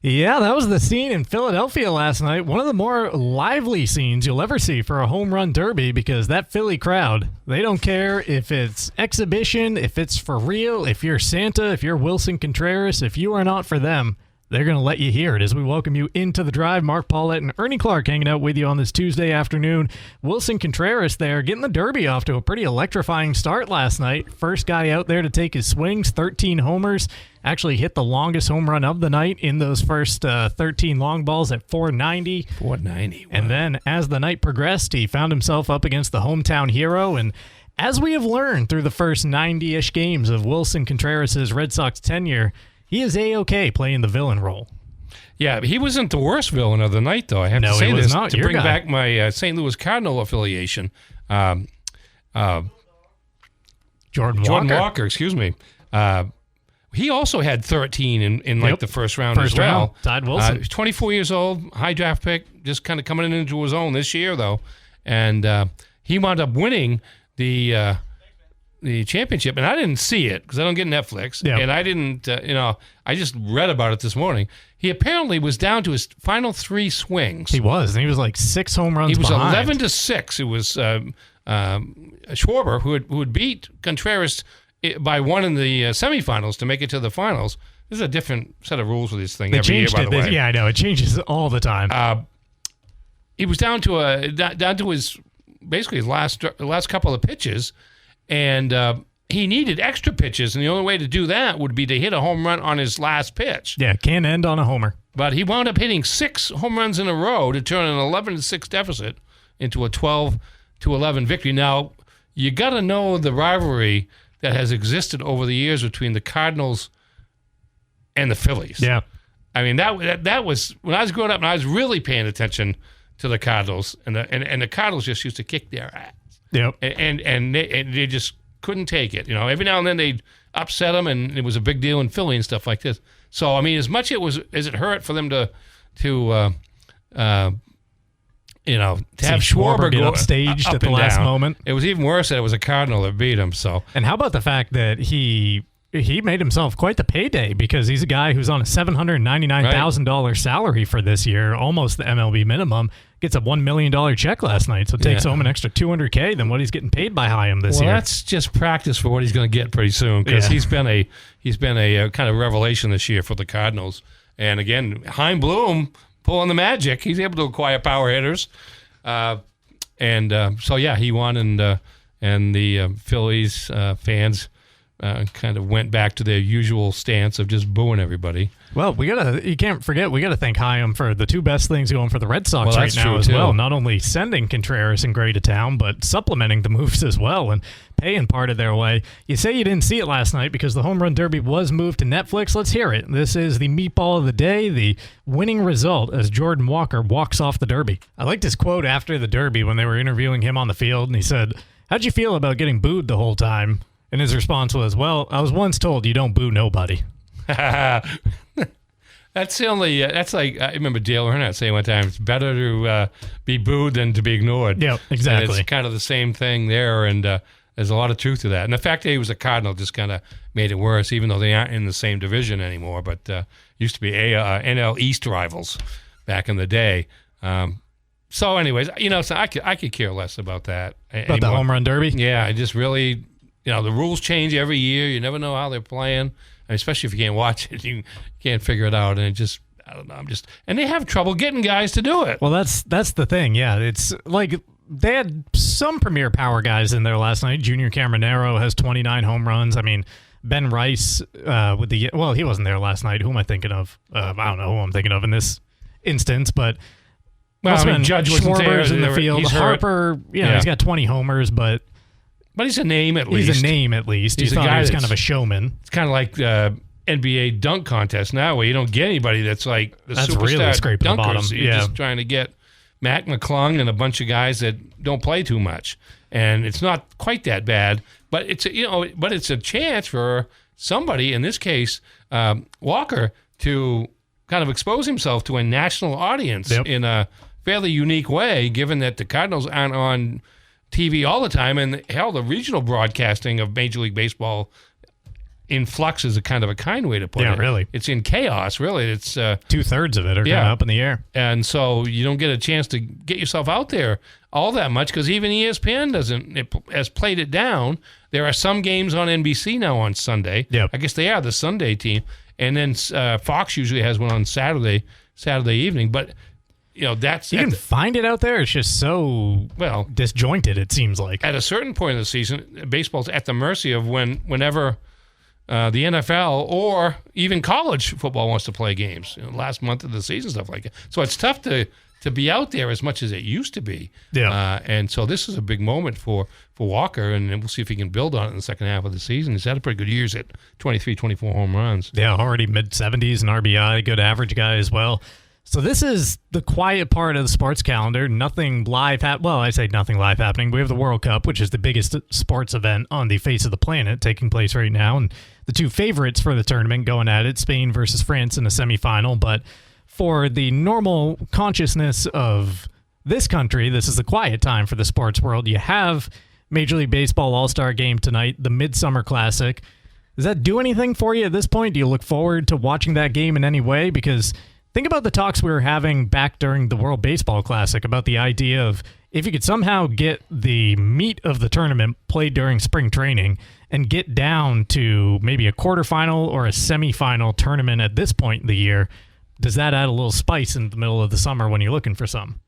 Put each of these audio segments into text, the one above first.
Yeah, that was the scene in Philadelphia last night. One of the more lively scenes you'll ever see for a home run derby, because that Philly crowd, they don't care if it's exhibition, if it's for real, if you're Santa, if you're Wilson Contreras, if you are not for them, they're going to let you hear it. As we welcome you into the drive, Mark Paulette and Ernie Clark hanging out with you on this Tuesday afternoon. Wilson Contreras there getting the derby off to a pretty electrifying start last night. First guy out there to take his swings, 13 homers. Actually hit the longest home run of the night in those first 13 long balls at 490. 490. Wow. And then as the night progressed, he found himself up against the hometown hero. And as we have learned through the first 90-ish games of Wilson Contreras' Red Sox tenure, he is A-OK playing the villain role. Yeah, he wasn't the worst villain of the night, though. I have to say this to bring back my St. Louis Cardinal affiliation. Jordan Walker, excuse me. He also had 13 in the first round as well. Tied Wilson. He's 24 years old, high draft pick, just kind of coming into his own this year, though. And he wound up winning the championship. And I didn't see it because I don't get Netflix. Yep. And I didn't, I just read about it this morning. He apparently was down to his final 3 swings. He was. And he was like 6 home runs behind. He was 11-6. It was Schwarber who had beat Contreras by 1 in the semifinals to make it to the finals. This is a different set of rules for this thing every year, by the way. Yeah, I know. It changes all the time. He was down to his basically his last couple of pitches, and he needed extra pitches, and the only way to do that would be to hit a home run on his last pitch. Yeah, can't end on a homer. But he wound up hitting 6 home runs in a row to turn an 11-6 deficit into a 12-11 victory. Now, you got to know the rivalry that has existed over the years between the Cardinals and the Phillies. Yeah. I mean, that was, when I was growing up and I was really paying attention to the Cardinals, and the Cardinals just used to kick their ass. Yep. And they just couldn't take it. Every now and then they'd upset them, and it was a big deal in Philly and stuff like this. So, I mean, as much as it hurt for them to have Schwarber get go upstaged up at the and last down. moment. It was even worse that it was a Cardinal that beat him. So, and how about the fact that he made himself quite the payday, because he's a guy who's on a $799,000 salary for this year, almost the MLB minimum. Gets a $1 million check last night, so takes home an extra $200K than what he's getting paid by Chaim this year. Well, that's just practice for what he's going to get pretty soon, because he's been a kind of revelation this year for the Cardinals. And again, Chaim Bloom pulling the magic. He's able to acquire power hitters. He won, and the Phillies fans kind of went back to their usual stance of just booing everybody. Well, you can't forget, we got to thank Chaim for the 2 best things going for the Red Sox right now as well. Not only sending Contreras and Gray to town, but supplementing the moves as well and paying part of their way. You say you didn't see it last night because the Home Run Derby was moved to Netflix. Let's hear it. This is the meatball of the day, the winning result as Jordan Walker walks off the Derby. I liked his quote after the Derby when they were interviewing him on the field, and he said, "How'd you feel about getting booed the whole time?" And his response was, "Well, I was once told you don't boo nobody." That's the only. That's like, I remember Dale Earnhardt saying one time, "It's better to be booed than to be ignored." Yeah, exactly. And it's kind of the same thing there, and there's a lot of truth to that. And the fact that he was a Cardinal just kind of made it worse, even though they aren't in the same division anymore. But used to be NL East rivals back in the day. So, anyways, so I could care less about that. About the Home Run Derby? Yeah, I just really. The rules change every year. You never know how they're playing, and especially if you can't watch it, you can't figure it out. And it just, I don't know. And they have trouble getting guys to do it. Well, that's the thing. Yeah, it's like they had some premier power guys in there last night. Junior Caminero has 29 home runs. I mean, Ben Rice he wasn't there last night. Who am I thinking of? I don't know who I'm thinking of in this instance, but. Judge wasn't there. In the field. Harper, he's got 20 homers, but he's a name at least. He's a name at least. He's a guy who's kind of a showman. It's kind of like NBA dunk contest now, where you don't get anybody that's like the superstar really scraping dunkers. the bottom. You're just trying to get Mac McClung and a bunch of guys that don't play too much, and it's not quite that bad. But it's a chance for somebody, in this case Walker, to kind of expose himself to a national audience in a fairly unique way, given that the Cardinals aren't on TV all the time, and hell, the regional broadcasting of Major League Baseball, in flux is a kind of a kind way to put it. Yeah, really. It's in chaos, really. It's 2/3 of it are kind of up in the air. And so you don't get a chance to get yourself out there all that much because even ESPN has played it down. There are some games on NBC now on Sunday. Yep. I guess they are the Sunday team. And then Fox usually has one on Saturday evening. But, that's... You can find it out there. It's just so disjointed, it seems like. At a certain point of the season, baseball's at the mercy of whenever the NFL or even college football wants to play games. Last month of the season, stuff like that. So it's tough to be out there as much as it used to be. Yeah. And so this is a big moment for Walker, and we'll see if he can build on it in the second half of the season. He's had a pretty good years at 23, 24 home runs. Yeah, already mid-70s and RBI, good average guy as well. So this is the quiet part of the sports calendar. Nothing live I say nothing live happening. We have the World Cup, which is the biggest sports event on the face of the planet, taking place right now. And the two favorites for the tournament going at it, Spain versus France in a semifinal. But for the normal consciousness of this country, this is the quiet time for the sports world. You have Major League Baseball All-Star Game tonight, the Midsummer Classic. Does that do anything for you at this point? Do you look forward to watching that game in any way? Because think about the talks we were having back during the World Baseball Classic about the idea of if you could somehow get the meat of the tournament played during spring training and get down to maybe a quarterfinal or a semifinal tournament at this point in the year, does that add a little spice in the middle of the summer when you're looking for some?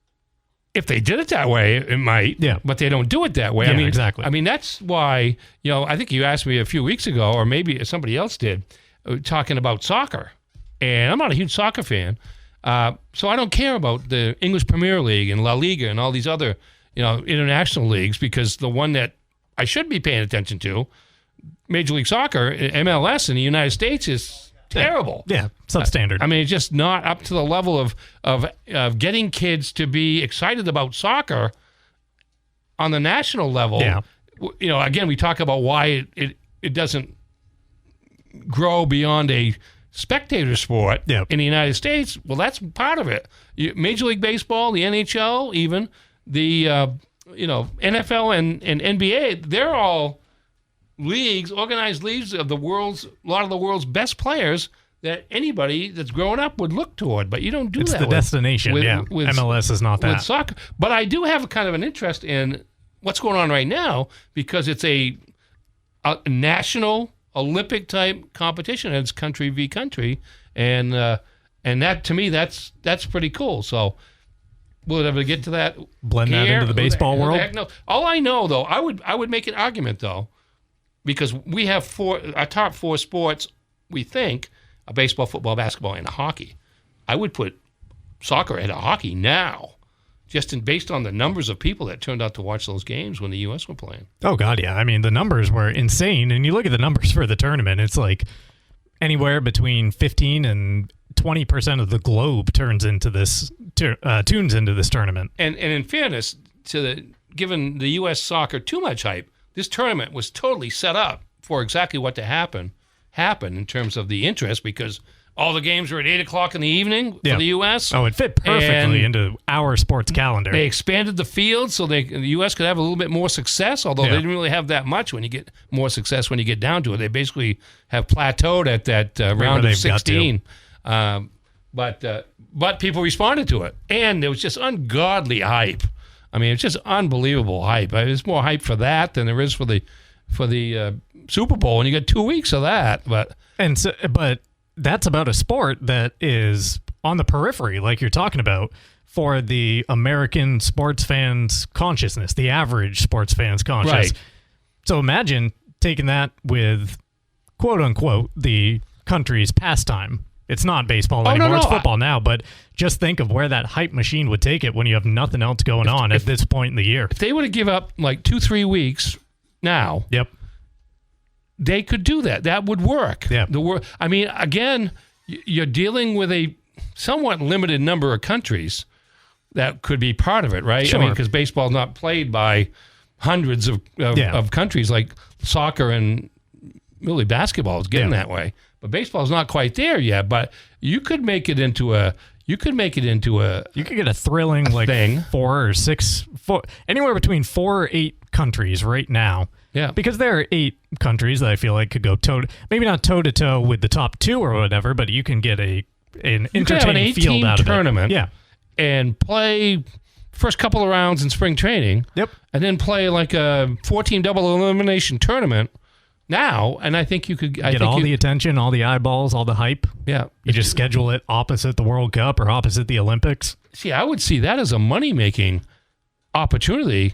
If they did it that way, it might. Yeah. But they don't do it that way. Yeah, exactly. I mean, that's why, I think you asked me a few weeks ago, or maybe somebody else did, talking about soccer. And I'm not a huge soccer fan. So I don't care about the English Premier League and La Liga and all these other, international leagues, because the one that I should be paying attention to, Major League Soccer, MLS in the United States, is terrible. Yeah, substandard. I mean, it's just not up to the level of getting kids to be excited about soccer on the national level. Yeah. Again, we talk about why it doesn't grow beyond a spectator sport in the United States. Well, that's part of it. Major League Baseball, the NHL, even the NFL and NBA, they're all organized leagues of a lot of the world's best players that anybody that's growing up would look toward. But you don't do that. It's the destination. With MLS is not that. With soccer. But I do have kind of an interest in what's going on right now because it's a national Olympic type competition. It's country v country, and that to me that's pretty cool. So will it ever get to that? Blend that into the baseball world? No. All I know though, I would make an argument though, because we have our top four sports. We think a baseball, football, basketball, and a hockey. I would put soccer ahead of hockey now. Based on the numbers of people that turned out to watch those games when the U.S. were playing. Oh, God, yeah. I mean, the numbers were insane. And you look at the numbers for the tournament, it's like anywhere between 15 and 20% of the globe tunes into this tournament. And in fairness, given the U.S. soccer too much hype, this tournament was totally set up for exactly what to happen in terms of the interest, because all the games were at 8 o'clock in the evening for the U.S. Oh, it fit perfectly into our sports calendar. They expanded the field so the U.S. could have a little bit more success, although they didn't really have that much when you get more success when you get down to it. They basically have plateaued at that round of 16. But people responded to it. And there was just ungodly hype. I mean, it's just unbelievable hype. There's more hype for that than there is for the Super Bowl, and you get 2 weeks of that. But that's about a sport that is on the periphery, like you're talking about, for the American sports fans' consciousness, the average sports fans' consciousness. Right. So imagine taking that with, quote unquote, the country's pastime. It's not baseball anymore. It's football now, but just think of where that hype machine would take it when you have nothing else going on at this point in the year. If they would have give up like 2-3 weeks now, they could do that. That would work. Yeah. I mean, again, you're dealing with a somewhat limited number of countries that could be part of it, right? Sure. I mean, because baseball is not played by hundreds of countries like soccer and really basketball is getting that way. But baseball is not quite there yet. But you could make it into a. You could get a thrilling thing. 4 or 6, anywhere between 4 or 8 countries right now Yeah. Because there are 8 countries that I feel like could go maybe not toe to toe with the top 2 or whatever, but you can get an entertaining field out of tournament. it. Yeah. And play first couple of rounds in spring training. Yep. And then play like a 14 double elimination tournament now, and I think you could get all the attention, all the eyeballs, all the hype. Yeah. You just schedule it opposite the World Cup or opposite the Olympics. See, I would see that as a money-making opportunity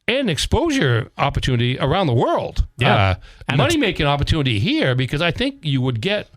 and exposure opportunity around the world. Yeah. Money-making opportunity here, because I think you would get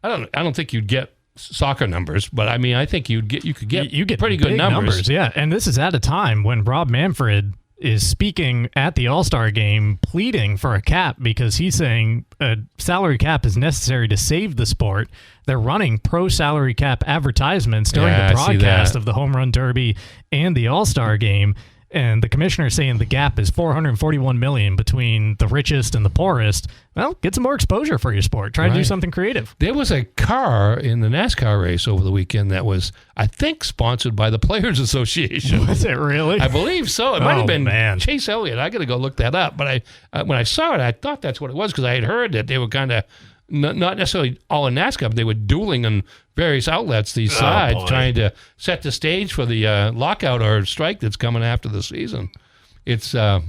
I don't think you'd get soccer numbers, but I mean, I think you could get pretty good numbers. Yeah, and this is at a time when Rob Manfred is speaking at the All-Star game pleading for a cap because he's saying a salary cap is necessary to save the sport. They're running pro-salary cap advertisements during the broadcast of the Home Run Derby and the All-Star game. And the commissioner saying the gap is $441 million between the richest and the poorest. Well, get some more exposure for your sport. Try to do something creative. There was a car in the NASCAR race over the weekend that was, I think, sponsored by the Players Association. Was it really? I believe so. It might have been man. Chase Elliott. I got to go look that up. But when I saw it, I thought that's what it was because I had heard that they were kind of not necessarily all in NASCAR, but they were dueling on various outlets, these sides, trying to set the stage for the lockout or strike that's coming after the season. It's, well,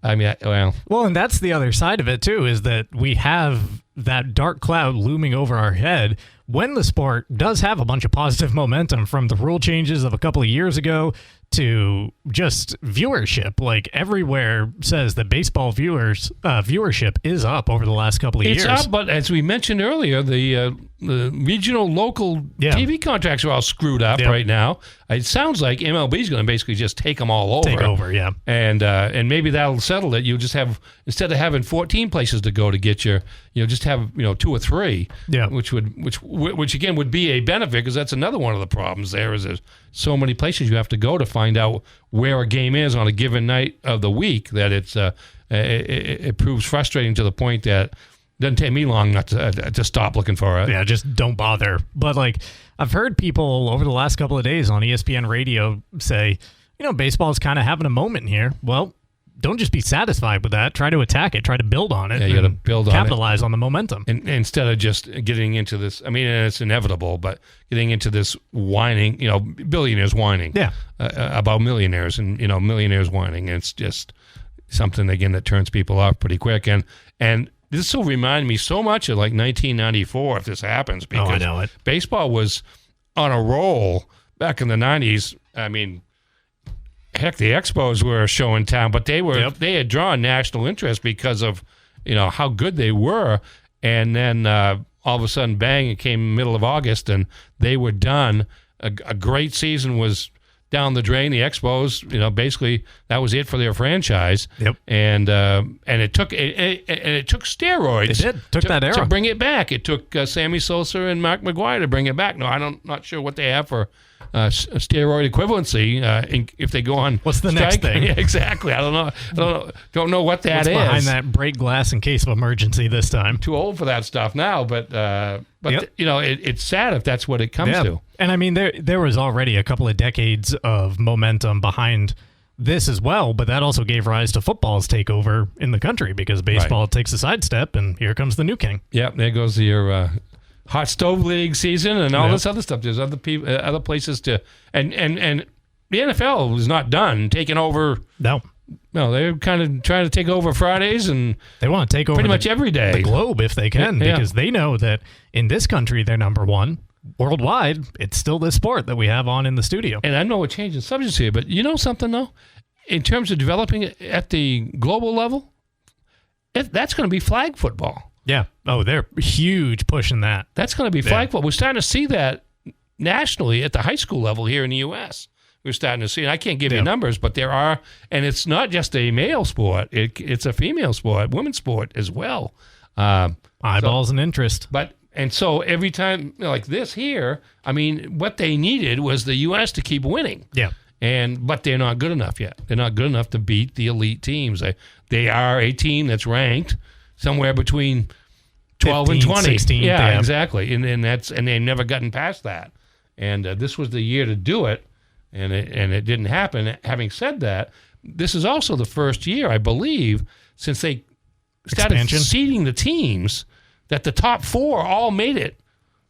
and that's the other side of it, too, is that we have that dark cloud looming over our head when the sport does have a bunch of positive momentum from the rule changes of a couple of years ago to just viewership. Like everywhere says that baseball viewership is up over the last couple of years. It's up, but as we mentioned earlier, the regional, local TV contracts are all screwed up right now. It sounds like MLB is going to basically just take them all over. Take over, yeah. And maybe that'll settle it. You just have, instead of having 14 places to go to get your, just have 2 or 3. Yeah. Which again would be a benefit because that's another one of the problems. There's so many places you have to go to find out where a game is on a given night of the week that it proves frustrating to the point that it doesn't take me long not to stop looking for it. Yeah, just don't bother. But I've heard people over the last couple of days on ESPN radio say, baseball is kind of having a moment here. Well, don't just be satisfied with that. Try to attack it. Try to build on it. Yeah, you got to build on it. Capitalize on the momentum. And instead of just getting into this, I mean, it's inevitable, but getting into this whining, billionaires whining about millionaires and, millionaires whining. And it's just something, again, that turns people off pretty quick. And this will remind me so much of 1994 if this happens. Because I know it. Baseball was on a roll back in the 90s. I mean, heck, the Expos were a show in town, but they had drawn national interest because of how good they were. And then all of a sudden, bang! It came middle of August, and they were done. A great season was down the drain. The Expos, basically that was it for their franchise. Yep. And it took steroids. It did. Took that era to bring it back. It took Sammy Sosa and Mark McGwire to bring it back. No, not sure what they have for steroid equivalency if they go on. What's the strike. next thing? Yeah, exactly. I don't know what that What's is. behind that break glass in case of emergency this time. Too old for that stuff now, but it's sad if that's what it comes to. And I mean, there was already a couple of decades of momentum behind this as well, but that also gave rise to football's takeover in the country because baseball takes a sidestep, and here comes the new king. Yep, there goes your hot stove league season and all this other stuff. There's other people, other places to, and the NFL is not done taking over. No, they're kind of trying to take over Fridays, and they want to take over pretty much every day the globe if they can, because they know that in this country they're number one. Worldwide, it's still this sport that we have on in the studio. And I know we're changing subjects here, but you know something though, in terms of developing it at the global level, that's going to be flag football. Yeah. Oh, they're huge pushing that. That's going to be flag football. We're starting to see that nationally at the high school level here in the U.S. We're starting to see, and I can't give you numbers, but there are, and it's not just a male sport. It's a female sport, women's sport as well. Eyeballs and interest. And so every time like this here, I mean, what they needed was the U.S. to keep winning. Yeah. But they're not good enough yet. They're not good enough to beat the elite teams. They are a team that's ranked somewhere between 12 and 20. 16, yeah, exactly. And they've never gotten past that. And this was the year to do it, and it didn't happen. Having said that, this is also the first year, I believe, since they started Expansion. seeding the teams that the top 4 all made it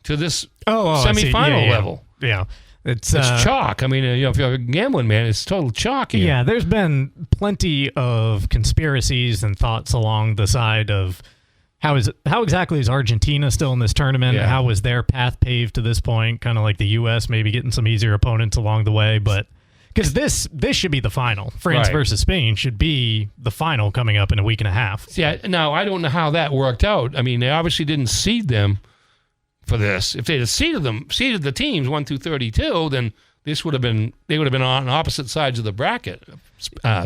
to this I see. semifinal level. Yeah. It's chalk. I mean, if you're a gambling man, it's total chalk here. Yeah, there's been plenty of conspiracies and thoughts along the side of how exactly is Argentina still in this tournament? Yeah. How was their path paved to this point? Kind of like the U.S. maybe getting some easier opponents along the way, but because this should be the final. France versus Spain should be the final coming up in a week and a half. Yeah. Now I don't know how that worked out. I mean, they obviously didn't seed them for this. If they had seeded the teams 1 through 32, then they would have been on opposite sides of the bracket,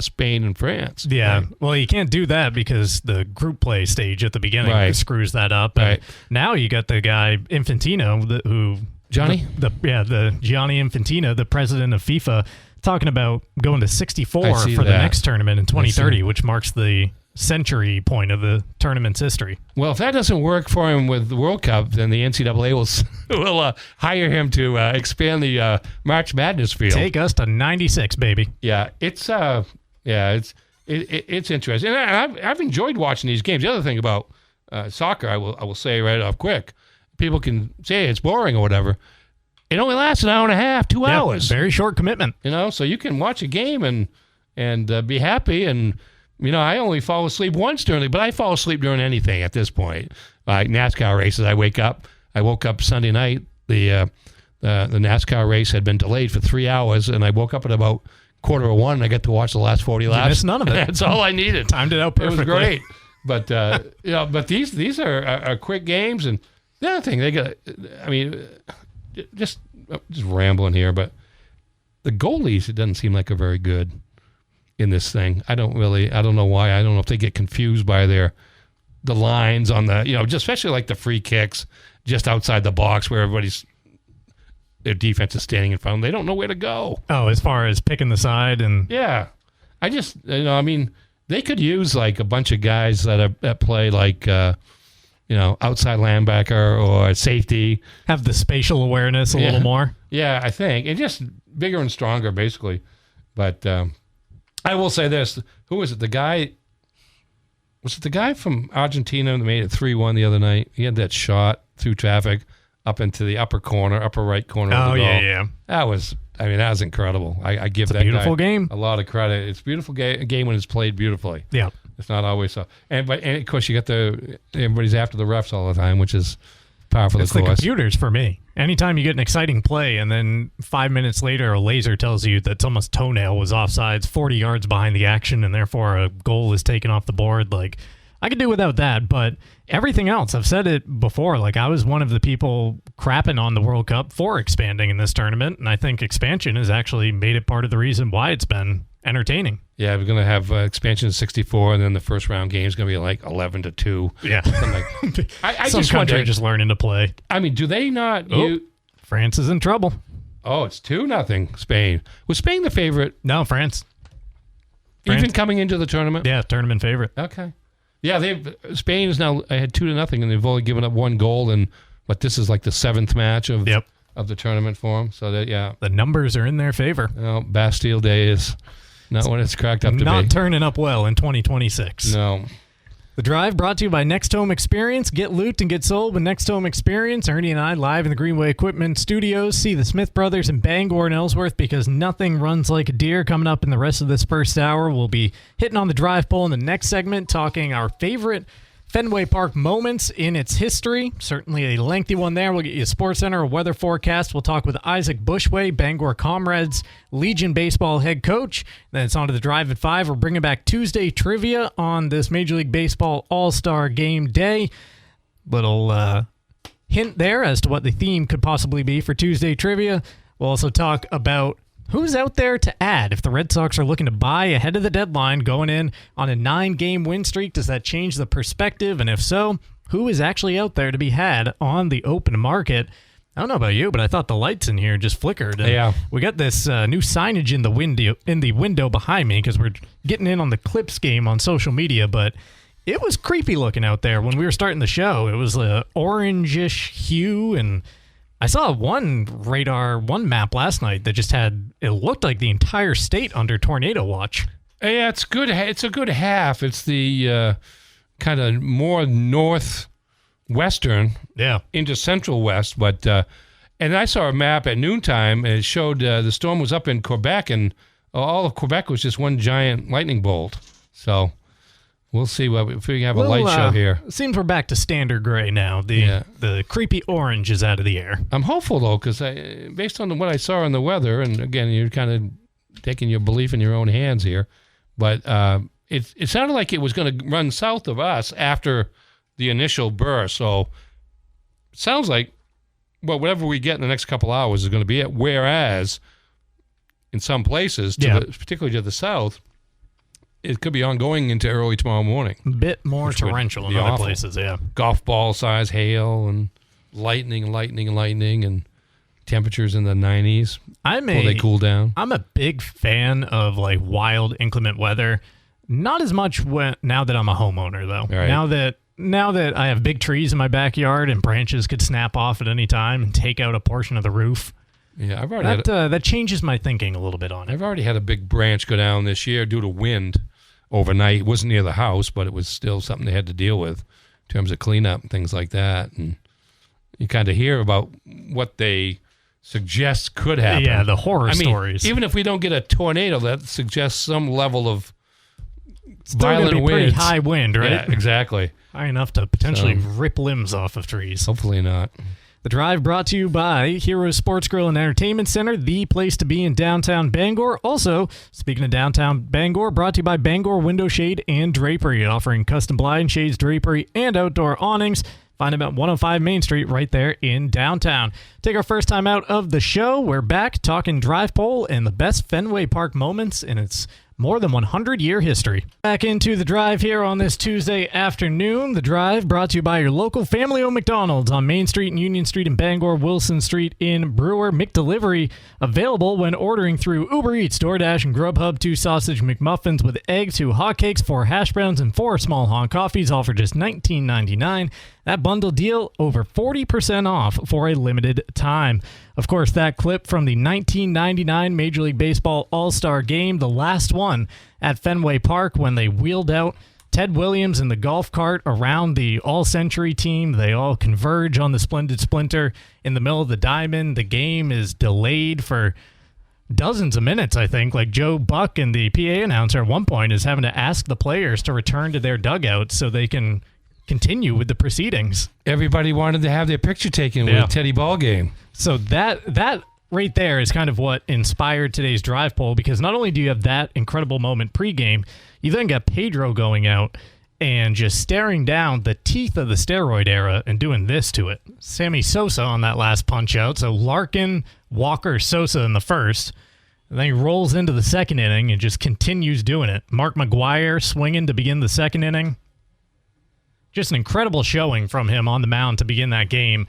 Spain and France. Yeah, right? Well, you can't do that because the group play stage at the beginning screws that up. Right. And now you got the guy Infantino, Johnny Gianni Infantino, the president of FIFA, talking about going to 64 for the next tournament in 2030, which marks the century point of the tournament's history. Well, if that doesn't work for him with the World Cup, then the NCAA will hire him to expand the March Madness field. Take us to 96, baby. Yeah, it's interesting. And I've enjoyed watching these games. The other thing about soccer, I will say right off quick, people can say it's boring or whatever. It only lasts an hour and a half, 2 hours. Very short commitment. So you can watch a game and be happy. And I only fall asleep once during but I fall asleep during anything at this point. Like NASCAR races, I woke up Sunday night. The NASCAR race had been delayed for 3 hours, and I woke up at about 12:45, and I got to watch the last 40 laps. You missed none of it. That's all I needed. Timed it out perfectly. It was great. But but these are quick games, and the other thing they got. I mean, just rambling here, but the goalies, it doesn't seem like are very good in this thing. I don't know why. I don't know if they get confused by the lines on the, just especially like the free kicks just outside the box where their defense is standing in front of them. They don't know where to go. Oh, as far as picking the side and... Yeah. I just, I mean, they could use like a bunch of guys that play like, outside linebacker or safety. Have the spatial awareness a little more. Yeah, I think. And just bigger and stronger, basically. But I will say this. Who was it? Was it the guy from Argentina that made it 3-1 the other night? He had that shot through traffic up into the upper right corner of the goal. Yeah. That was incredible. I give that beautiful guy game. a lot of credit. It's a beautiful game when it's played beautifully. Yeah. It's not always so. And of course, you got everybody's after the refs all the time, which is par for the course. It's the computers for me. Anytime you get an exciting play and then 5 minutes later a laser tells you that someone's toenail was offsides 40 yards behind the action and therefore a goal is taken off the board, like, I could do without that. But everything else, I've said it before, like, I was one of the people crapping on the World Cup for expanding in this tournament, and I think expansion has actually made it part of the reason why it's been entertaining. Yeah, we're going to have expansion 64, and then the first round game is going to be like 11-2. Yeah. I Some just country wonder, just learning to play. I mean, do they not... France is in trouble. Oh, it's 2-0 Spain. Was Spain the favorite? No, France. Even coming into the tournament? Yeah, tournament favorite. Okay. Yeah, Spain is now ahead 2-0, and they've only given up one goal, and this is like the 7th match of the tournament for them. So the numbers are in their favor. Well, Bastille Day is not what it's cracked up to be. Not turning up well in 2026. No. The Drive brought to you by Next Home Experience. Get looped and get sold with Next Home Experience. Ernie and I live in the Greenway Equipment Studios. See the Smith Brothers in Bangor and Ellsworth because nothing runs like a deer. Coming up in the rest of this first hour, we'll be hitting on the Drive poll in the next segment, talking our favorite Fenway Park moments in its history. Certainly a lengthy one there. We'll get you a sports center, a weather forecast. We'll talk with Isaac Bushway, Bangor Comrades Legion baseball head coach. Then it's on to the Drive at 5. We're bringing back Tuesday trivia on this Major League Baseball All-Star Game Day. Little hint there as to what the theme could possibly be for Tuesday trivia. We'll also talk about who's out there to add if the Red Sox are looking to buy ahead of the deadline going in on a 9-game win streak. Does that change the perspective? And if so, who is actually out there to be had on the open market? I don't know about you, but I thought the lights in here just flickered. And yeah. We got this new signage in the window behind me because we're getting in on the Clips game on social media, but it was creepy looking out there when we were starting the show. It was an orangish hue, and I saw one map last night that just it looked like the entire state under tornado watch. Yeah, it's good. It's a good half. It's the kind of more northwestern into central west. But and I saw a map at noontime, and it showed the storm was up in Quebec, and all of Quebec was just one giant lightning bolt. So we'll see if we have a light show here. Seems we're back to standard gray now. The creepy orange is out of the air. I'm hopeful, though, because based on what I saw in the weather, and again, you're kind of taking your belief in your own hands here, but it sounded like it was going to run south of us after the initial burst. So it sounds like, well, whatever we get in the next couple hours is going to be it. Whereas in some places, particularly to the south, it could be ongoing into early tomorrow morning. A bit more torrential in other places, Golf ball size hail and lightning, and temperatures in the 90s before they cool down. I'm a big fan of like wild, inclement weather. Not as much now that I'm a homeowner, though. Right. Now that I have big trees in my backyard and branches could snap off at any time and take out a portion of the roof. Yeah, I've already that changes my thinking a little bit on it. I've already had a big branch go down this year due to wind overnight. It wasn't near the house, but it was still something they had to deal with in terms of cleanup and things like that. And you kind of hear about what they suggest could happen. Yeah, the horror stories. Even if we don't get a tornado, that suggests some level of violent wind. Pretty high wind, right? Yeah, exactly. High enough to potentially rip limbs off of trees. Hopefully not. The Drive brought to you by Heroes Sports Grill and Entertainment Center, the place to be in downtown Bangor. Also, speaking of downtown Bangor, brought to you by Bangor Window Shade and Drapery, offering custom blind shades, drapery, and outdoor awnings. Find them at 105 Main Street right there in downtown. Take our first time out of the show. We're back talking Drive Pole and the best Fenway Park moments in its more than 100-year history. Back into the Drive here on this Tuesday afternoon. The Drive brought to you by your local family-owned McDonald's on Main Street and Union Street in Bangor, Wilson Street in Brewer. McDelivery available when ordering through Uber Eats, DoorDash, and Grubhub. 2 sausage McMuffins with egg, 2 hotcakes, 4 hash browns, and 4 small hot coffees, all for just $19.99. That bundle deal over 40% off for a limited time. Of course, that clip from the 1999 Major League Baseball All-Star Game, the last one at Fenway Park when they wheeled out Ted Williams in the golf cart around the All-Century team. They all converge on the Splendid Splinter in the middle of the diamond. The game is delayed for dozens of minutes, I think. Like Joe Buck and the PA announcer at one point is having to ask the players to return to their dugouts so they can continue with the proceedings. Everybody wanted to have their picture taken with Teddy Ballgame. So that right there is kind of what inspired today's Drive Poll, because not only do you have that incredible moment pregame, you then got Pedro going out and just staring down the teeth of the steroid era and doing this to it. Sammy Sosa on that last punch out. So Larkin, Walker, Sosa in the first. And then he rolls into the second inning and just continues doing it. Mark McGwire swinging to begin the second inning. Just an incredible showing from him on the mound to begin that game.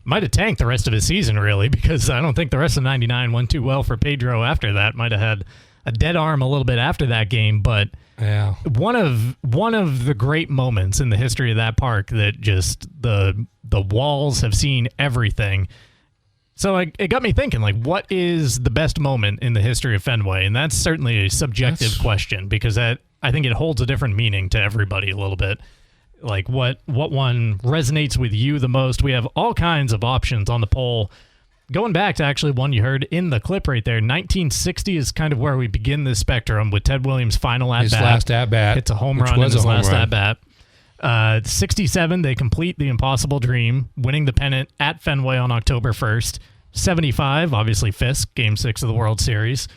Might have tanked the rest of his season, really, because I don't think the rest of 99 went too well for Pedro after that. Might have had a dead arm a little bit after that game, but one of the great moments in the history of that park that just the walls have seen everything. So it got me thinking, like, what is the best moment in the history of Fenway? And that's certainly a subjective question, because I think it holds a different meaning to everybody a little bit. Like what one resonates with you the most. We have all kinds of options on the poll. Going back to actually one you heard in the clip right there, 1960 is kind of where we begin this spectrum with Ted Williams' final at-bat. His last at-bat. It's a home run in his last at-bat. 67, they complete the impossible dream, winning the pennant at Fenway on October 1st. 75, obviously Fisk, Game 6 of the World Series.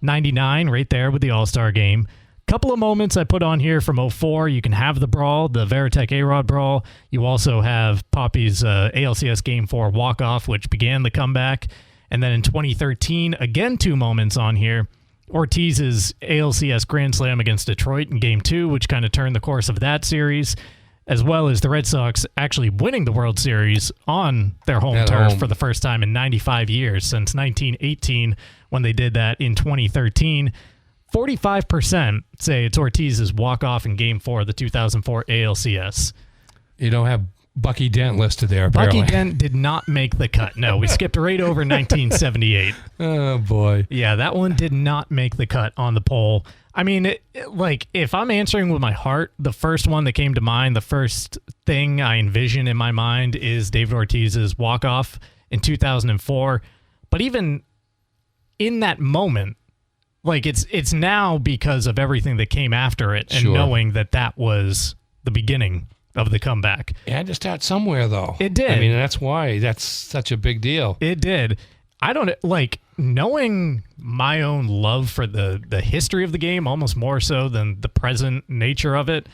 99, right there with the All-Star Game. Couple of moments I put on here from 04. You can have the brawl, the Veritek A-Rod brawl. You also have Poppy's ALCS Game 4 walk-off, which began the comeback. And then in 2013, again 2 moments on here. Ortiz's ALCS Grand Slam against Detroit in Game 2, which kind of turned the course of that series, as well as the Red Sox actually winning the World Series on their home turf for the first time in 95 years, since 1918 when they did that in 2013. 45% say it's Ortiz's walk-off in Game 4 of the 2004 ALCS. You don't have Bucky Dent listed there, apparently. Bucky Dent did not make the cut. No, we skipped right over 1978. Oh, boy. Yeah, that one did not make the cut on the poll. I mean, if I'm answering with my heart, the first one that came to mind, the first thing I envision in my mind is David Ortiz's walk-off in 2004. But even in that moment, it's now because of everything that came after it and knowing that was the beginning of the comeback. It had to start somewhere, though. It did. I mean, that's why that's such a big deal. It did. I don't knowing my own love for the history of the game, almost more so than the present nature of it.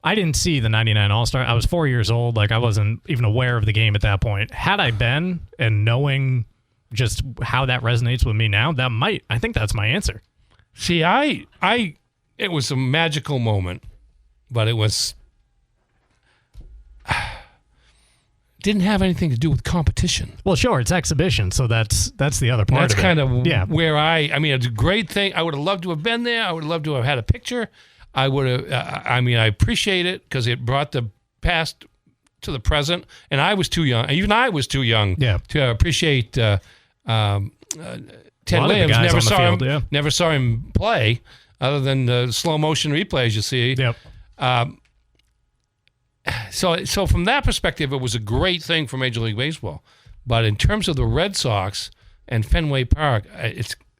I didn't see the 99 All-Star. I was 4 years old. I wasn't even aware of the game at that point. Had I been, and knowing just how that resonates with me now, I think that's my answer. See, it was a magical moment, but it was didn't have anything to do with competition. Well, sure, it's exhibition, so that's the other part of it. That's kind of where I mean, it's a great thing. I would have loved to have been there. I would have loved to have had a picture. I would have, I appreciate it because it brought the past to the present, and I was too young. Even I was too young to appreciate Ted Williams. Never saw him play other than the slow motion replays you see. Yep. So from that perspective, it was a great thing for Major League Baseball. But in terms of the Red Sox and Fenway Park,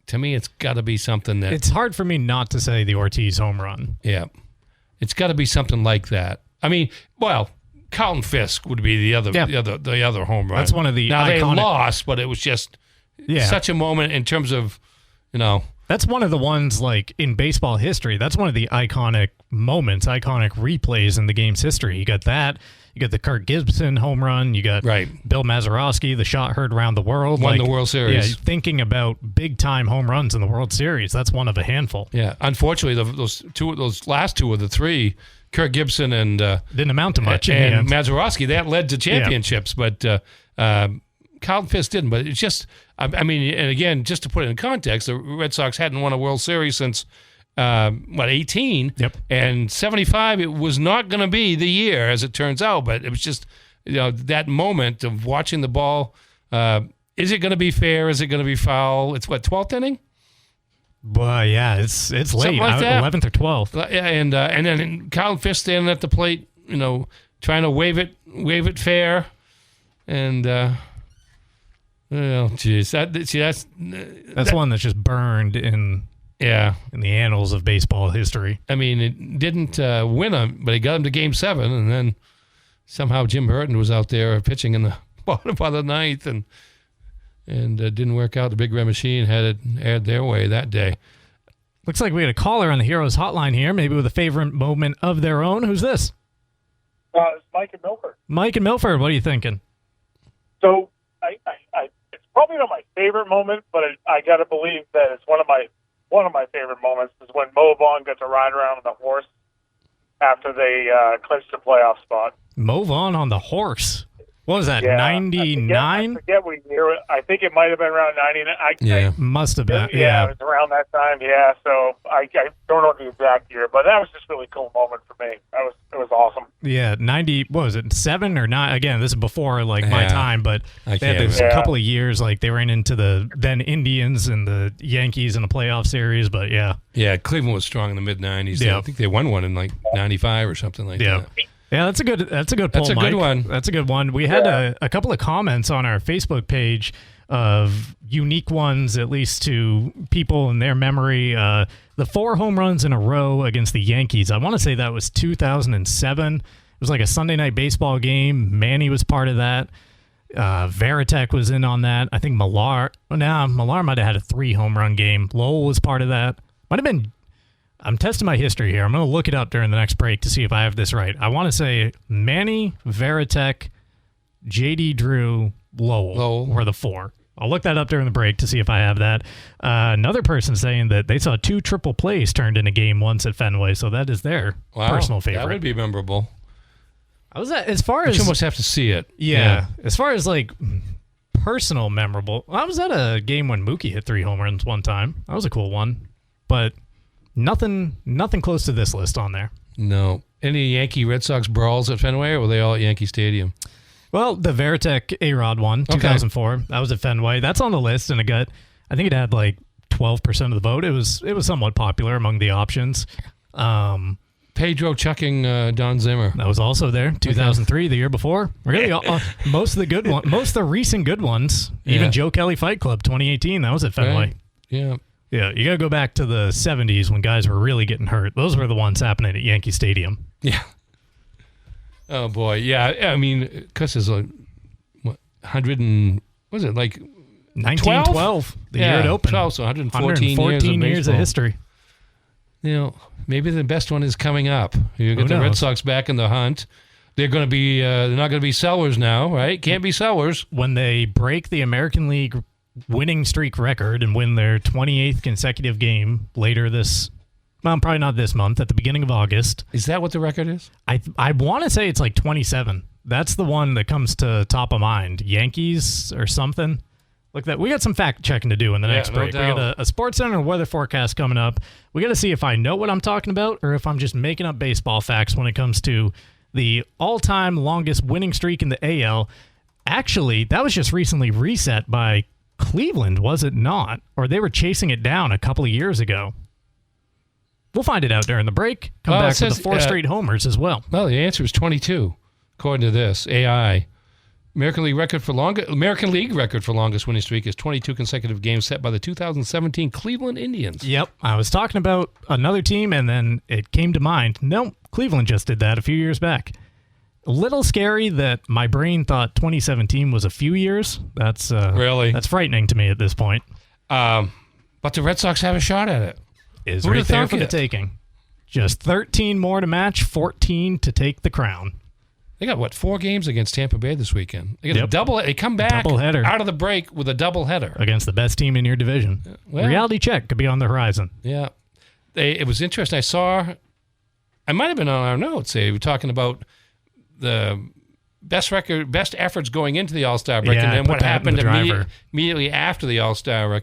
to me, it's got to be something that... It's hard for me not to say the Ortiz home run. Yeah. It's got to be something like that. I mean, well, Carlton Fisk would be the other home run. That's one of the Now, iconic... they lost, but it was just such a moment in terms of, That's one of the ones, in baseball history, that's one of the iconic moments, iconic replays in the game's history. You got that. You got the Kirk Gibson home run. You got Bill Mazeroski, the shot heard around the world. Won the World Series. Yeah, thinking about big-time home runs in the World Series, that's one of a handful. Yeah, unfortunately, those last two of the three, Kirk Gibson and... didn't amount to much. And Mazeroski, that led to championships, but Carlton Fisk didn't. But it's just... I mean, and again, just to put it in context, the Red Sox hadn't won a World Series since, 18? Yep. And 75, it was not going to be the year, as it turns out. But it was just, that moment of watching the ball. Is it going to be fair? Is it going to be foul? It's 12th inning? Well, yeah, it's late. Like 11th or 12th. And then Carlton Fisk standing at the plate, trying to wave it fair. And... Oh, geez. That's one that's just burned in the annals of baseball history. I mean, it didn't win him, but it got him to Game 7, and then somehow Jim Burton was out there pitching in the bottom of the ninth, and didn't work out. The Big Red Machine had their way that day. Looks like we had a caller on the Heroes Hotline here, maybe with a favorite moment of their own. Who's this? It's Mike in Milford. Mike in Milford, what are you thinking? So, it's probably not my favorite moment, but I got to believe that it's one of my favorite moments is when Mo Vaughn got to ride around on the horse after they clinched the playoff spot. Mo Vaughn on the horse. What was that, 99? I forget what year. I think it might have been around 99. Must have been. Yeah, it was around that time. Yeah, so I don't know the exact year, but that was just a really cool moment for me. It was awesome. Yeah, 90. What was it, 7 or 9? Again, this is before my time, but they had this couple of years they ran into the then Indians and the Yankees in a playoff series. But yeah, Cleveland was strong in the mid 90s. I think they won one in 95 or something like that. Yeah, that's a good poll, That's a Mike. good one. That's a good one. We had a couple of comments on our Facebook page of unique ones, at least to people in their memory. The 4 home runs in a row against the Yankees. I want to say that was 2007. It was like a Sunday night baseball game. Manny was part of that. Veritek was in on that. I think Millar might have had a 3 home run game. Lowell was part of that. Might have been... I'm testing my history here. I'm going to look it up during the next break to see if I have this right. I want to say Manny, Veritek, J.D. Drew, Lowell were the 4. I'll look that up during the break to see if I have that. Another person saying that they saw 2 triple plays turned in a game once at Fenway, so that is their personal favorite. That would be memorable. I was as far as you almost have to see it. Yeah. As far as personal memorable, I was at a game when Mookie hit 3 home runs one time. That was a cool one, but nothing close to this list on there. No. Any Yankee Red Sox brawls at Fenway, or were they all at Yankee Stadium? Well, the Veritek A-Rod one, 2004. That was at Fenway. That's on the list, and I think it had like 12% of the vote. It was somewhat popular among the options. Pedro chucking Don Zimmer. That was also there. 2003, the year before. Really, most of the good ones, most of the recent good ones. Even Joe Kelly Fight Club 2018. That was at Fenway. Right. Yeah. Yeah, you got to go back to the 70s when guys were really getting hurt. Those were the ones happening at Yankee Stadium. Yeah. Oh, boy. Yeah, I mean, because it's like, 100 and, was it like 1912, the year it opened. 12, so 114 years of history. You know, maybe the best one is coming up. You get the Red Sox back in the hunt. They're going to be, they're not going to be sellers now, right? Can't be sellers. When they break the American League winning streak record and win their 28th consecutive game later this, well, probably not this month, at the beginning of August. Is that what the record is? I want to say it's like 27. That's the one that comes to top of mind. Yankees or something. Look, that we got some fact checking to do in the next break. We got a Sports Center weather forecast coming up. We got to see if I know what I'm talking about or if I'm just making up baseball facts when it comes to the all-time longest winning streak in the AL. Actually, that was just recently reset by Cleveland, was it not? Or they were chasing it down a couple of years ago. We'll find it out during the break. Come back with the 4 straight homers as well. Well, the answer is 22, according to this AI. American League record for longest winning streak is 22 consecutive games set by the 2017 Cleveland Indians. Yep, I was talking about another team, and then it came to mind. Nope, Cleveland just did that a few years back. A little scary that my brain thought 2017 was a few years. That's really that's frightening to me at this point. But the Red Sox have a shot at it. Is right there for the taking. Just 13 more to match, 14 to take the crown. They got, 4 games against Tampa Bay this weekend? They got a double. They come back out of the break with a doubleheader. Against the best team in your division. Well, reality check could be on the horizon. Yeah. It was interesting. I might have been on our notes. They were talking about the best efforts going into the All-Star break, and then what happened immediately after the All-Star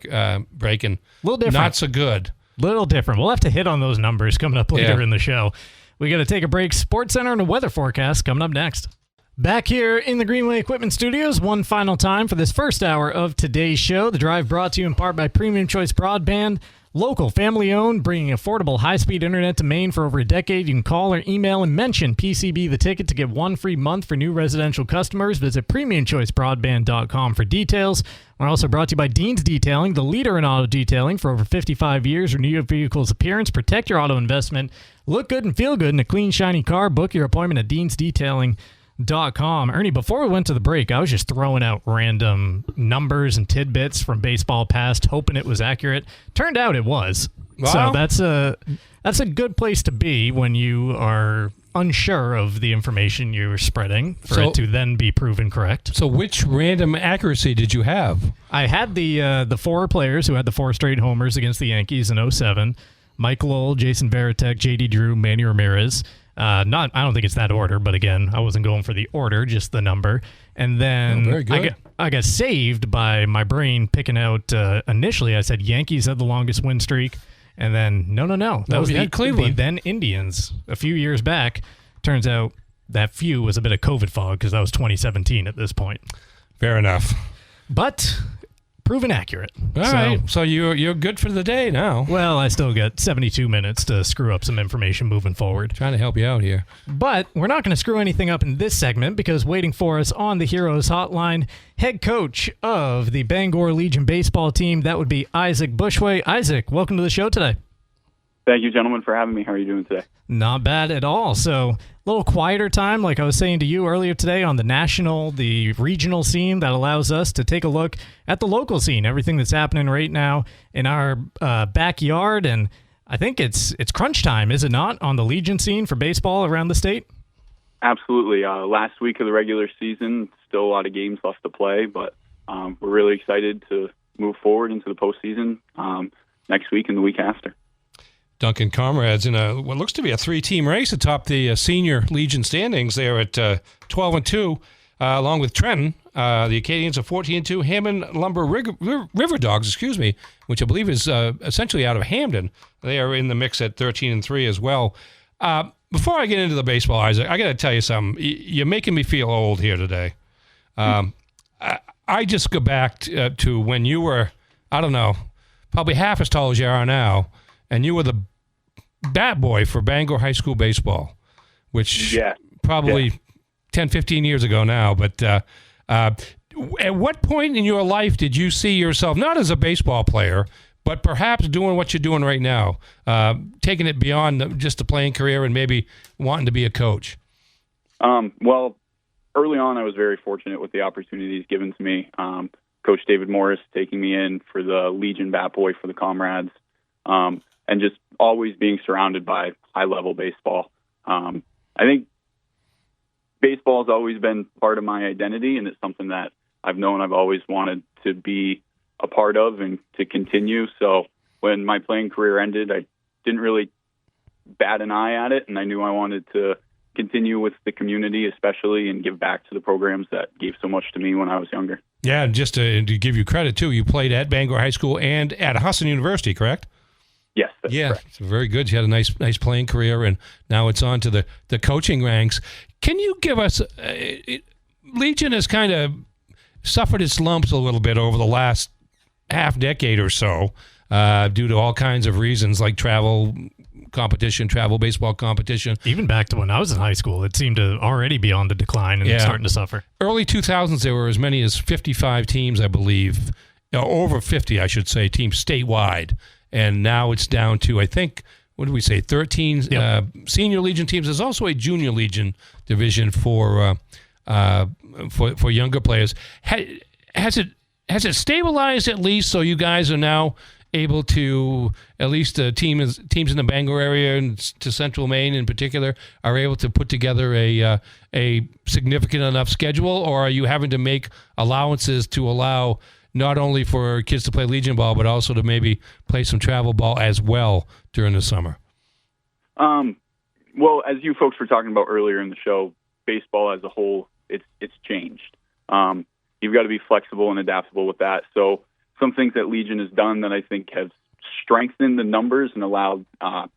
break, and a little different. Not so good. Little different. We'll have to hit on those numbers coming up later in the show. We got to take a break. Sports Center and a weather forecast coming up next. Back here in the Greenway Equipment Studios, one final time for this first hour of today's show. The drive brought to you in part by Premium Choice Broadband. Local, family-owned, bringing affordable high-speed internet to Maine for over a decade. You can call or email and mention PCB the Ticket to get 1 free month for new residential customers. Visit PremiumChoiceBroadband.com for details. We're also brought to you by Dean's Detailing, the leader in auto detailing for over 55 years. Renew your vehicle's appearance, protect your auto investment, look good and feel good in a clean, shiny car. Book your appointment at DeansDetailing.com. Ernie, before we went to the break, I was just throwing out random numbers and tidbits from baseball past, hoping it was accurate. Turned out it was. Wow. So that's a good place to be when you are unsure of the information you're spreading for it to then be proven correct. So which random accuracy did you have? I had the 4 players who had the 4 straight homers against the Yankees in 2007. Mike Lowell, Jason Varitek, J.D. Drew, Manny Ramirez. I don't think it's that order, but again, I wasn't going for the order, just the number. And then I got saved by my brain picking out, initially I said Yankees had the longest win streak. And then, no. That was Cleveland. The then Indians a few years back. Turns out that few was a bit of COVID fog because that was 2017 at this point. Fair enough. But proven accurate. All right. So you're good for the day now. Well, I still got 72 minutes to screw up some information moving forward. Trying to help you out here. But we're not going to screw anything up in this segment because waiting for us on the Heroes Hotline, head coach of the Bangor Legion baseball team, that would be Isaac Bushway. Isaac, welcome to the show today. Thank you, gentlemen, for having me. How are you doing today? Not bad at all. So a little quieter time, like I was saying to you earlier today, on the regional scene that allows us to take a look at the local scene, everything that's happening right now in our backyard. And I think it's crunch time, is it not, on the Legion scene for baseball around the state? Absolutely. Last week of the regular season, still a lot of games left to play, but we're really excited to move forward into the postseason next week and the week after. Dunkin Comrades in what looks to be a 3-team race atop the senior Legion standings. They are at 12-2, along with Trenton. The Acadians are 14-2. Hammond Lumber River Dogs, which I believe is essentially out of Hamden. They are in the mix at 13-3 as well. Before I get into the baseball, Isaac, I got to tell you something. You're making me feel old here today. I just go back to when you were, I don't know, probably half as tall as you are now, and you were the bat boy for Bangor High School baseball, which probably 10, 15 years ago now. But at what point in your life did you see yourself, not as a baseball player, but perhaps doing what you're doing right now, taking it beyond just a playing career and maybe wanting to be a coach? Well, early on, I was very fortunate with the opportunities given to me. Coach David Morris taking me in for the Legion bat boy for the Comrades, and just always being surrounded by high-level baseball. I think baseball has always been part of my identity, and it's something that I've known I've always wanted to be a part of and to continue. So when my playing career ended, I didn't really bat an eye at it, and I knew I wanted to continue with the community especially and give back to the programs that gave so much to me when I was younger. Yeah, and just to give you credit, too, you played at Bangor High School and at Husson University, correct? Yes, that's correct. So very good. You had a nice playing career, and now it's on to the coaching ranks. Can you give us Legion has kind of suffered its lumps a little bit over the last half decade or so due to all kinds of reasons like travel baseball competition. Even back to when I was in high school, it seemed to already be on the decline and starting to suffer. Early 2000s, there were as many as 55 teams, I believe, over 50, I should say, teams statewide. And now it's down to, I think, what did we say, 13 senior Legion teams. There's also a junior Legion division for younger players. Has it stabilized at least, so you guys are now able to, at least teams in the Bangor area and to Central Maine in particular, are able to put together a significant enough schedule, or are you having to make allowances to allow not only for kids to play Legion ball, but also to maybe play some travel ball as well during the summer? Well, as you folks were talking about earlier in the show, baseball as a whole, it's changed. You've got to be flexible and adaptable with that. So some things that Legion has done that I think have strengthened the numbers and allowed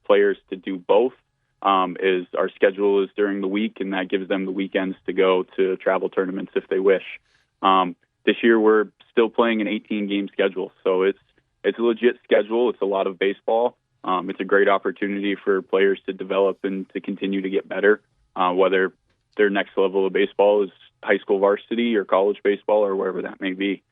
players to do both is our schedule is during the week, and that gives them the weekends to go to travel tournaments if they wish. This year we're still playing an 18-game schedule, so it's a legit schedule. It's a lot of baseball. It's a great opportunity for players to develop and to continue to get better, whether their next level of baseball is high school varsity or college baseball or wherever that may be.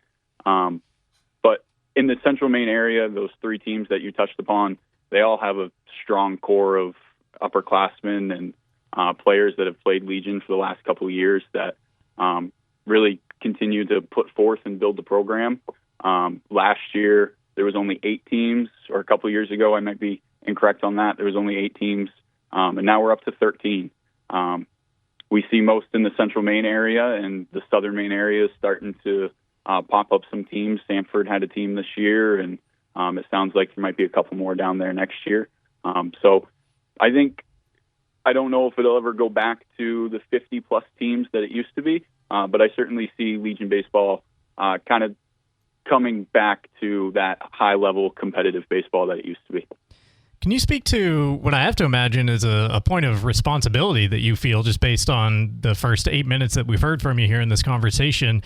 But in the Central Maine area, those three teams that you touched upon, they all have a strong core of upperclassmen and players that have played Legion for the last couple of years that really continue to put forth and build the program. Last year, there was only 8 teams, or a couple of years ago, I might be incorrect on that. There was only 8 teams, and now we're up to 13. We see most in the Central Maine area, and the Southern Maine area is starting to pop up some teams. Sanford had a team this year, and it sounds like there might be a couple more down there next year. So I don't know if it'll ever go back to the 50-plus teams that it used to be, but I certainly see Legion baseball kind of coming back to that high-level competitive baseball that it used to be. Can you speak to what I have to imagine is a point of responsibility that you feel just based on the first 8 minutes that we've heard from you here in this conversation?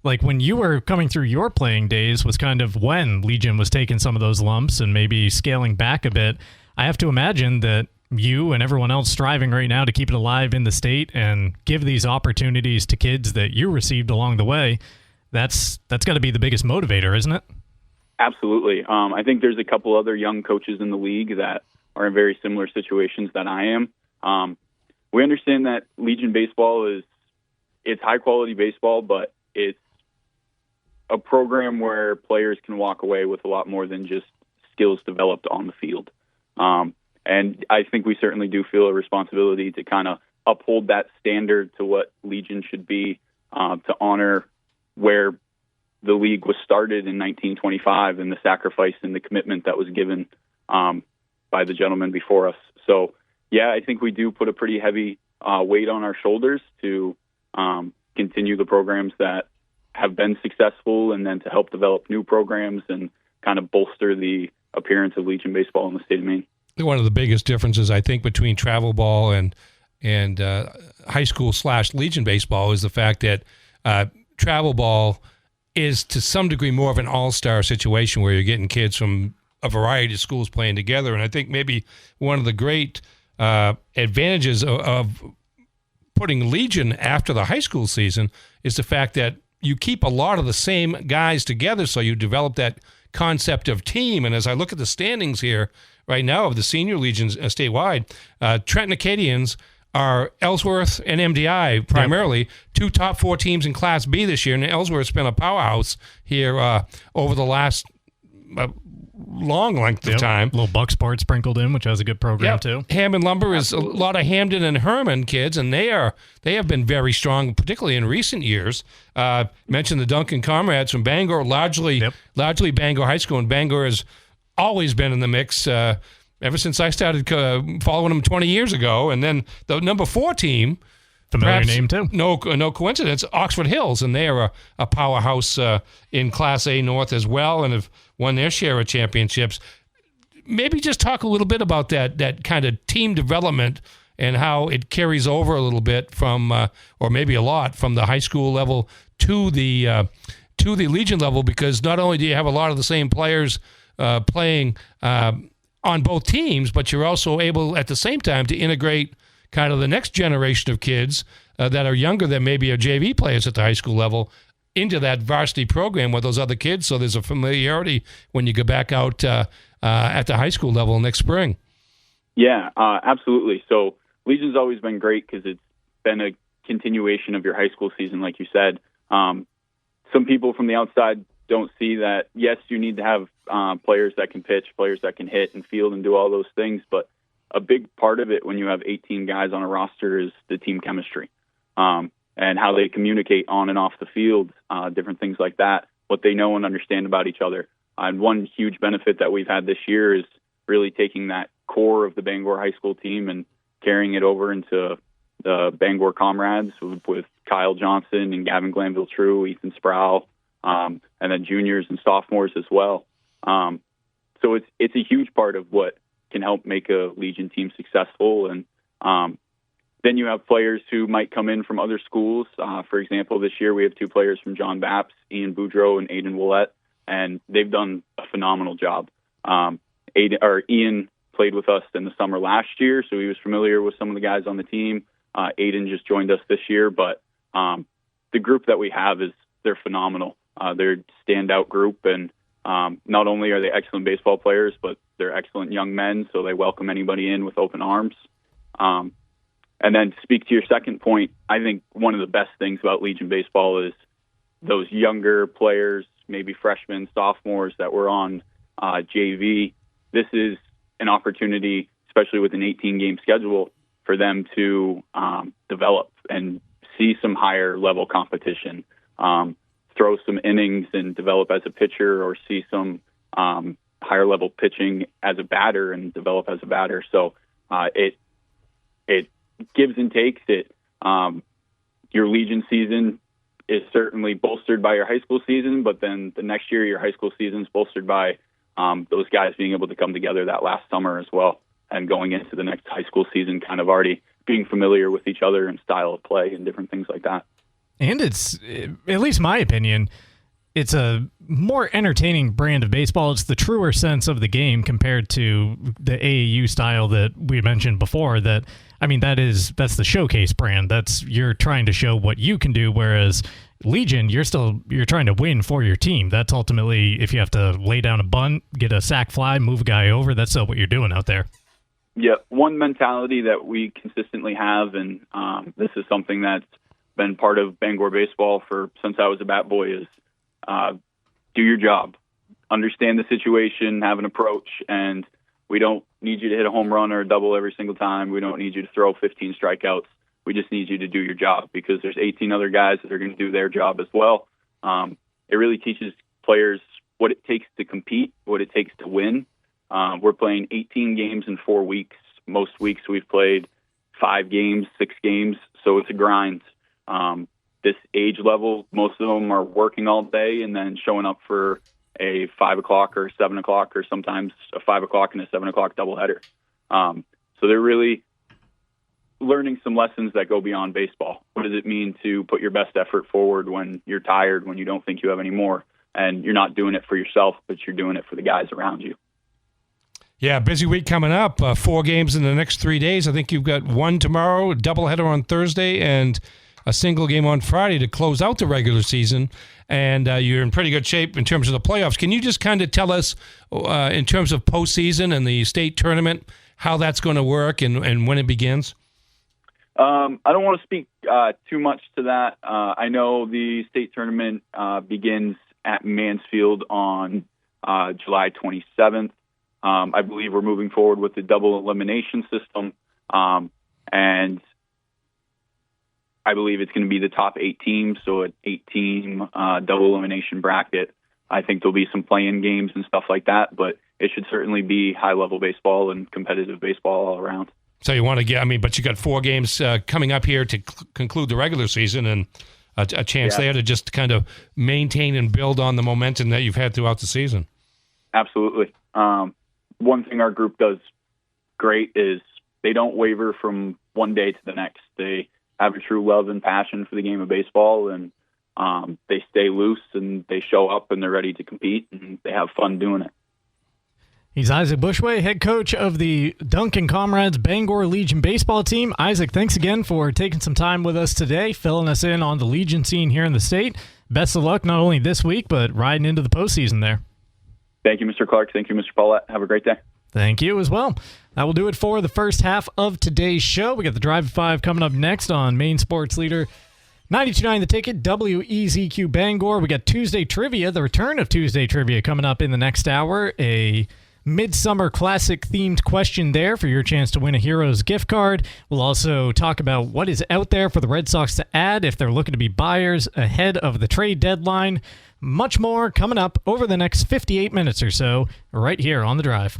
Like when you were coming through your playing days was kind of when Legion was taking some of those lumps and maybe scaling back a bit. I have to imagine that you and everyone else striving right now to keep it alive in the state and give these opportunities to kids that you received along the way, that's got to be the biggest motivator, isn't it? Absolutely. I think there's a couple other young coaches in the league that are in very similar situations that I am. We understand that Legion baseball it's high-quality baseball, but it's a program where players can walk away with a lot more than just skills developed on the field. And I think we certainly do feel a responsibility to kind of uphold that standard to what Legion should be, to honor where the league was started in 1925 and the sacrifice and the commitment that was given by the gentlemen before us. So, yeah, I think we do put a pretty heavy weight on our shoulders to continue the programs that have been successful and then to help develop new programs and kind of bolster the appearance of Legion baseball in the state of Maine. one of the biggest differences, I think, between travel ball and high school / Legion baseball is the fact that travel ball is to some degree more of an all-star situation where you're getting kids from a variety of schools playing together. And I think maybe one of the great advantages of putting Legion after the high school season is the fact that you keep a lot of the same guys together, so you develop that concept of team. And as I look at the standings here right now of the senior Legions statewide, Trenton Acadians are Ellsworth and MDI primarily, two top 4 teams in Class B this year, and Ellsworth's been a powerhouse here over the last long length of time. A little Bucksport sprinkled in, which has a good program too. Hammond Lumber is a lot of Hamden and Herman kids, and they have been very strong, particularly in recent years. Mentioned the Dunkin Comrades from Bangor, largely Bangor High School, and Bangor has always been in the mix ever since I started following them 20 years ago. And then the number 4 team, familiar name too. No coincidence, Oxford Hills, and they are a powerhouse in Class A North as well, and have won their share of championships. Maybe just talk a little bit about that kind of team development and how it carries over a little bit from, or maybe a lot, from the high school level to the Legion level, because not only do you have a lot of the same players playing on both teams, but you're also able at the same time to integrate kind of the next generation of kids that are younger than maybe are JV players at the high school level into that varsity program with those other kids. So there's a familiarity when you go back out at the high school level next spring. Yeah, absolutely. So Legion's always been great because it's been a continuation of your high school season, like you said. Some people from the outside don't see that, yes, you need to have players that can pitch, players that can hit and field and do all those things, but a big part of it when you have 18 guys on a roster is the team chemistry and how they communicate on and off the field, different things like that, what they know and understand about each other. And one huge benefit that we've had this year is really taking that core of the Bangor high school team and carrying it over into the Bangor Comrades with Kyle Johnson and Gavin Glanville-True, Ethan Sproul, and then juniors and sophomores as well. So it's a huge part of what can help make a Legion team successful. And then you have players who might come in from other schools. For example, this year we have 2 players from John Bapps, Ian Boudreau and Aiden Willett, and they've done a phenomenal job. Ian played with us in the summer last year, so he was familiar with some of the guys on the team. Aiden just joined us this year, but the group that we have they're phenomenal. They're a standout group, and not only are they excellent baseball players, but they're excellent young men, so they welcome anybody in with open arms. And then to speak to your second point, I think one of the best things about Legion baseball is those younger players, maybe freshmen, sophomores that were on JV. This is an opportunity, especially with an 18-game schedule, for them to develop and see some higher level competition, throw some innings and develop as a pitcher, or see some higher level pitching as a batter and develop as a batter. So it gives and takes. Your Legion season is certainly bolstered by your high school season, but then the next year your high school season is bolstered by those guys being able to come together that last summer as well, and going into the next high school season kind of already being familiar with each other and style of play and different things like that. And it's, at least my opinion, it's a more entertaining brand of baseball. It's the truer sense of the game compared to the AAU style that we mentioned before. That's the showcase brand. You're trying to show what you can do, whereas Legion, you're trying to win for your team. That's ultimately, if you have to lay down a bunt, get a sac fly, move a guy over, that's what you're doing out there. Yeah, one mentality that we consistently have, and this is something that's been part of Bangor baseball since I was a bat boy, is do your job, understand the situation, have an approach, and we don't need you to hit a home run or a double every single time. We don't need you to throw 15 strikeouts. We just need you to do your job, because there's 18 other guys that are going to do their job as well. It really teaches players what it takes to compete, what it takes to win. We're playing 18 games in 4 weeks. Most weeks we've played 5 games, 6 games, so it's a grind. This age level, most of them are working all day and then showing up for a 5 o'clock or 7 o'clock, or sometimes a 5 o'clock and a 7 o'clock doubleheader. So they're really learning some lessons that go beyond baseball. What does it mean to put your best effort forward when you're tired, when you don't think you have any more, and you're not doing it for yourself, but you're doing it for the guys around you? Yeah, busy week coming up. 4 games in the next 3 days. I think you've got one tomorrow, a doubleheader on Thursday, and a single game on Friday to close out the regular season. And you're in pretty good shape in terms of the playoffs. Can you just kind of tell us, in terms of postseason and the state tournament, how that's going to work and when it begins? I don't want to speak too much to that. I know the state tournament begins at Mansfield on July 27th. I believe we're moving forward with the double elimination system, and I believe it's going to be the top 8 teams, so an 8-team double elimination bracket. I think there'll be some play-in games and stuff like that, but it should certainly be high-level baseball and competitive baseball all around. So you want to get, but you got 4 games coming up here to conclude the regular season, and a chance there to just kind of maintain and build on the momentum that you've had throughout the season. Absolutely. One thing our group does great is they don't waver from one day to the next. They have a true love and passion for the game of baseball, and they stay loose and they show up and they're ready to compete and they have fun doing it. He's Isaac Bushway, head coach of the Dunkin Comrades Bangor Legion baseball team. Isaac, thanks again for taking some time with us today, filling us in on the Legion scene here in the state. Best of luck not only this week, but riding into the postseason there. Thank you, Mr. Clark. Thank you, Mr. Paulette. Have a great day. Thank you as well. That will do it for the first half of today's show. We got the Drive at 5 coming up next on Maine Sports Leader 92.9 The Ticket, WEZQ Bangor. We got Tuesday Trivia, the return of Tuesday Trivia coming up in the next hour. A Midsummer Classic themed question there for your chance to win a Heroes gift card. We'll also talk about what is out there for the Red Sox to add if they're looking to be buyers ahead of the trade deadline. Much more coming up over the next 58 minutes or so right here on The Drive.